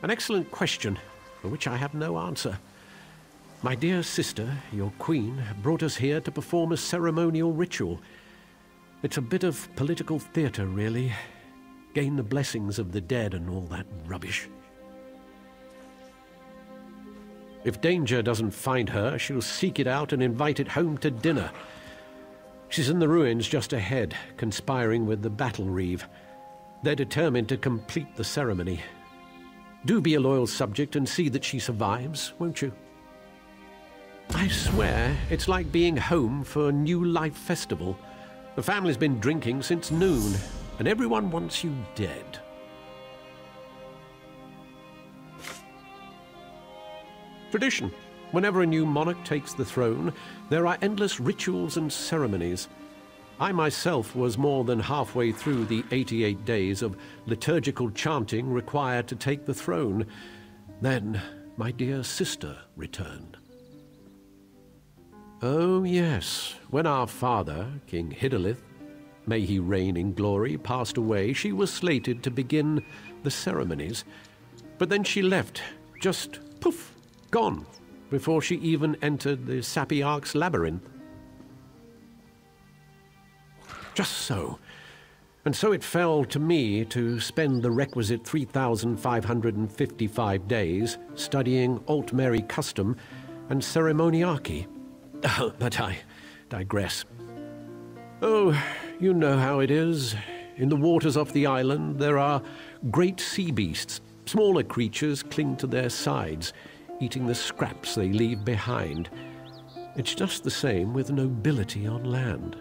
An excellent question, for which I have no answer. My dear sister, your queen, brought us here to perform a ceremonial ritual. It's a bit of political theatre, really. Gain the blessings of the dead and all that rubbish. If danger doesn't find her, she'll seek it out and invite it home to dinner. She's in the ruins just ahead, conspiring with the battle reeve. They're determined to complete the ceremony. Do be a loyal subject and see that she survives, won't you? I swear, it's like being home for a New Life festival. The family's been drinking since noon, and everyone wants you dead. Tradition. Whenever a new monarch takes the throne, there are endless rituals and ceremonies. I myself was more than halfway through the 88 days of liturgical chanting required to take the throne. Then my dear sister returned. Oh yes, when our father, King Hidalith, may he reign in glory, passed away, she was slated to begin the ceremonies. But then she left, just poof, gone, before she even entered the Sapiarch's labyrinth. Just so. And so it fell to me to spend the requisite 3,555 days studying Aldmeri custom and ceremoniarchy. But I digress. Oh, you know how it is. In the waters off the island, there are great sea beasts. Smaller creatures cling to their sides, eating the scraps they leave behind. It's just the same with nobility on land.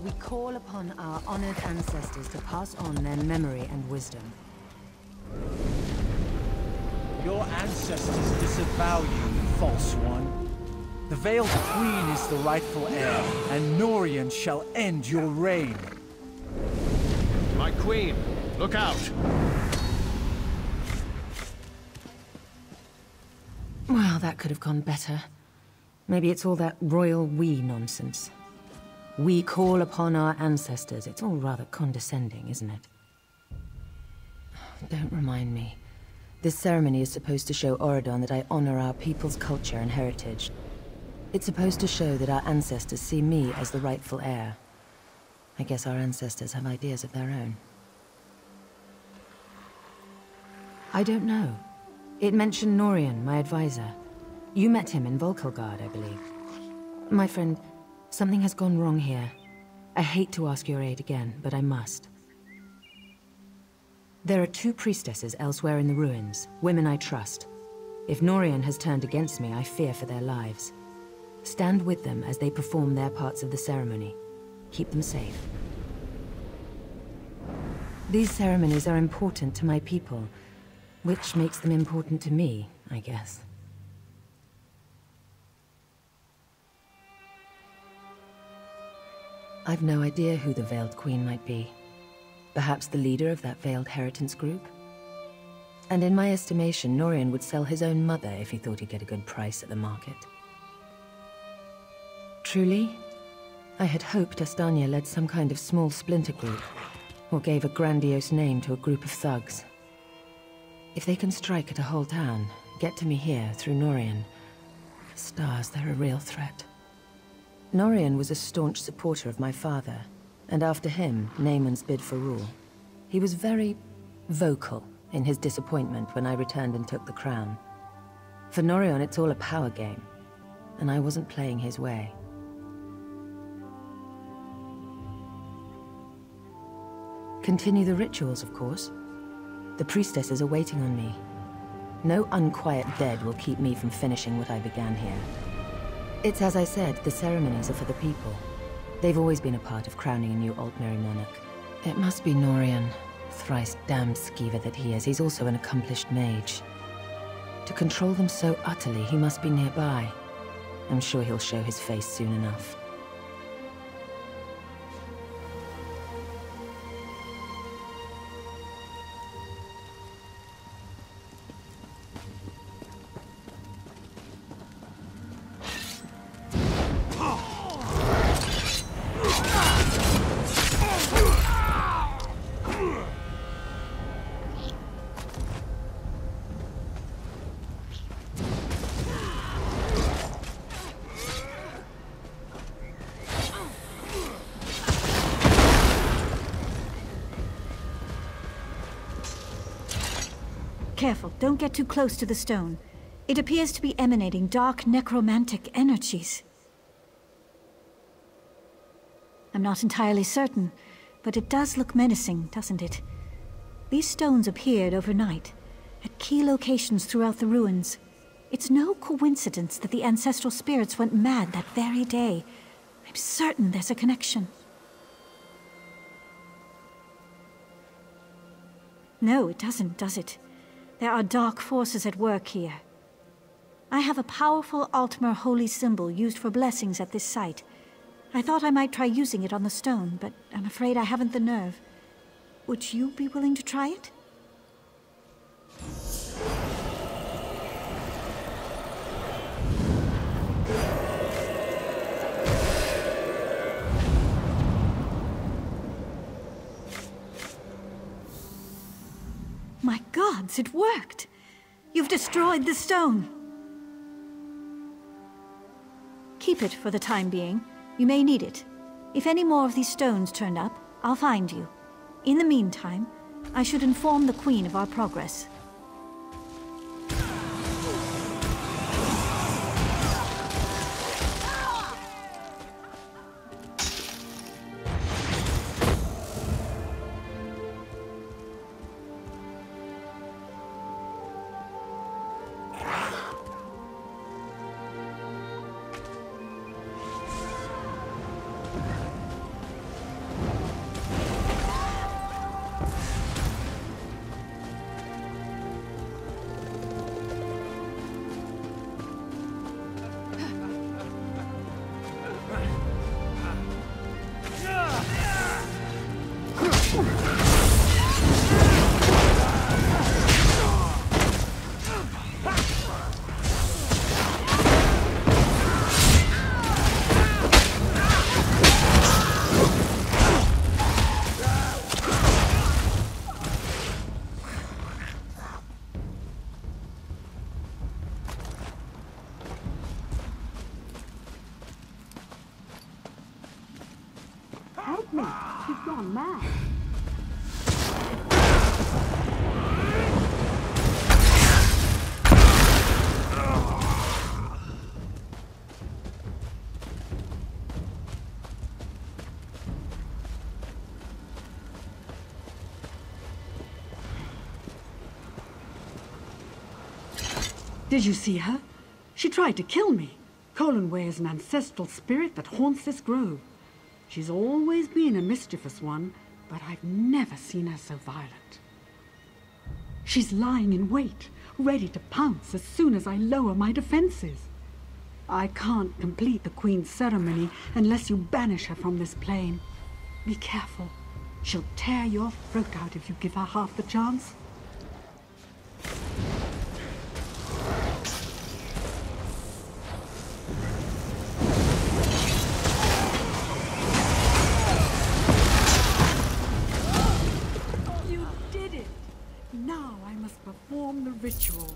We call upon our honored ancestors to pass on their memory and wisdom. Your ancestors disavow you, false one. The Veiled Queen is the rightful heir, and Norian shall end your reign. My queen, look out! Well, that could have gone better. Maybe it's all that royal we nonsense. We call upon our ancestors. It's all rather condescending, isn't it? Don't remind me. This ceremony is supposed to show Auradon that I honor our people's culture and heritage. It's supposed to show that our ancestors see me as the rightful heir. I guess our ancestors have ideas of their own. I don't know. It mentioned Norian, my advisor. You met him in Volkelgard, I believe. My friend, something has gone wrong here. I hate to ask your aid again, but I must. There are 2 priestesses elsewhere in the ruins, women I trust. If Norian has turned against me, I fear for their lives. Stand with them as they perform their parts of the ceremony. Keep them safe. These ceremonies are important to my people, which makes them important to me, I guess. I've no idea who the Veiled Queen might be. Perhaps the leader of that Veiled Heritance group? And in my estimation, Norian would sell his own mother if he thought he'd get a good price at the market. Truly, I had hoped Astania led some kind of small splinter group, or gave a grandiose name to a group of thugs. If they can strike at a whole town, get to me here through Norian, stars, they're a real threat. Norian was a staunch supporter of my father, and after him, Naaman's bid for rule. He was very vocal in his disappointment when I returned and took the crown. For Norian, it's all a power game, and I wasn't playing his way. Continue the rituals, of course. The priestesses are waiting on me. No unquiet dead will keep me from finishing what I began here. It's as I said, the ceremonies are for the people. They've always been a part of crowning a new Aldmeri monarch. It must be Norian, thrice damned skeever that he is. He's also an accomplished mage. To control them so utterly, he must be nearby. I'm sure he'll show his face soon enough. careful. Don't get too close to the stone. It appears to be emanating dark necromantic energies. I'm not entirely certain, but it does look menacing, doesn't it? These stones appeared overnight, at key locations throughout the ruins. It's no coincidence that the ancestral spirits went mad that very day. I'm certain there's a connection. No, it doesn't, does it? There are dark forces at work here. I have a powerful Aldmeri holy symbol used for blessings at this site. I thought I might try using it on the stone, but I'm afraid I haven't the nerve. Would you be willing to try it? My gods, it worked! You've destroyed the stone! Keep it for the time being. You may need it. If any more of these stones turn up, I'll find you. In the meantime, I should inform the Queen of our progress. Help me! She's gone mad. Did you see her? She tried to kill me. Colinway is an ancestral spirit that haunts this grove. She's always been a mischievous one, but I've never seen her so violent. She's lying in wait, ready to pounce as soon as I lower my defenses. I can't complete the Queen's ceremony unless you banish her from this plane. Be careful. She'll tear your throat out if you give her half the chance. Now I must perform the ritual.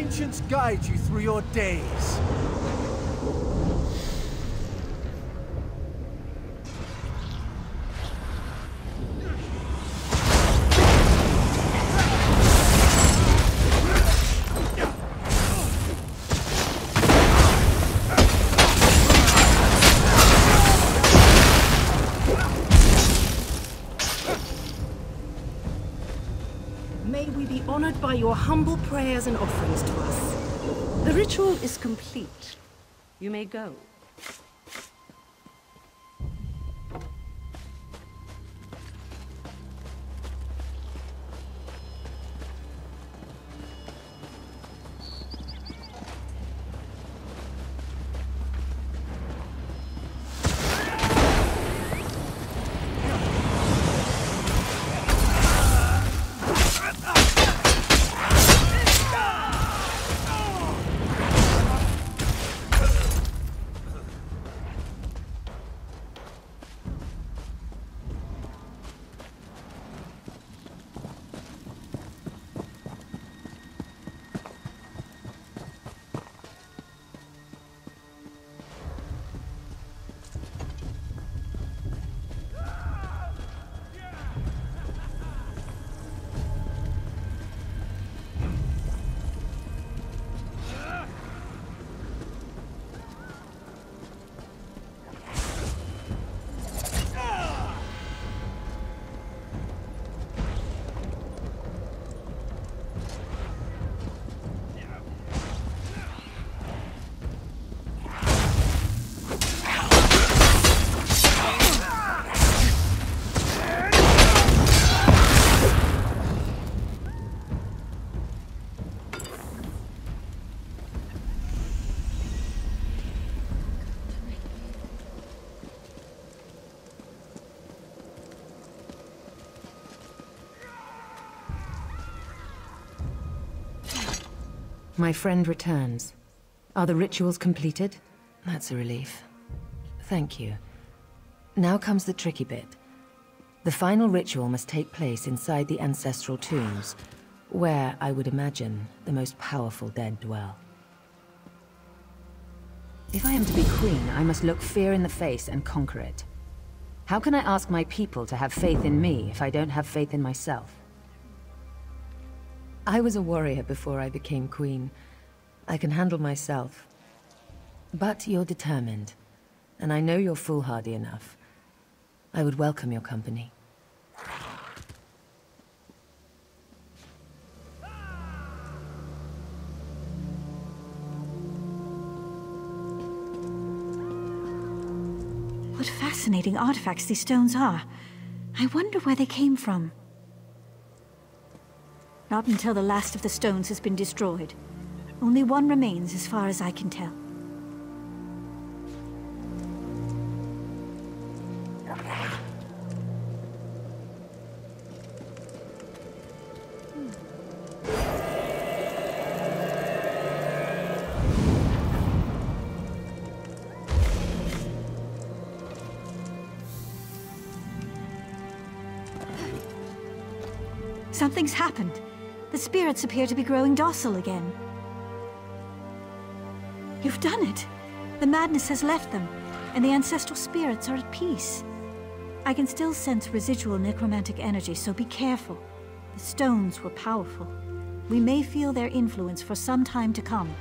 ancients guide you through your days. May we be honored by your humble prayers and offerings to us. The ritual is complete. You may go. My friend returns. Are the rituals completed? That's a relief. Thank you. Now comes the tricky bit. The final ritual must take place inside the ancestral tombs, where, I would imagine, the most powerful dead dwell. If I am to be queen, I must look fear in the face and conquer it. How can I ask my people to have faith in me if I don't have faith in myself? I was a warrior before I became queen. I can handle myself. But you're determined, and I know you're foolhardy enough. I would welcome your company. What fascinating artifacts these stones are. I wonder where they came from. Not until the last of the stones has been destroyed. Only one remains as far as I can tell. Something's happened. The spirits appear to be growing docile again. You've done it! The madness has left them, and the ancestral spirits are at peace. I can still sense residual necromantic energy, so be careful. The stones were powerful. We may feel their influence for some time to come.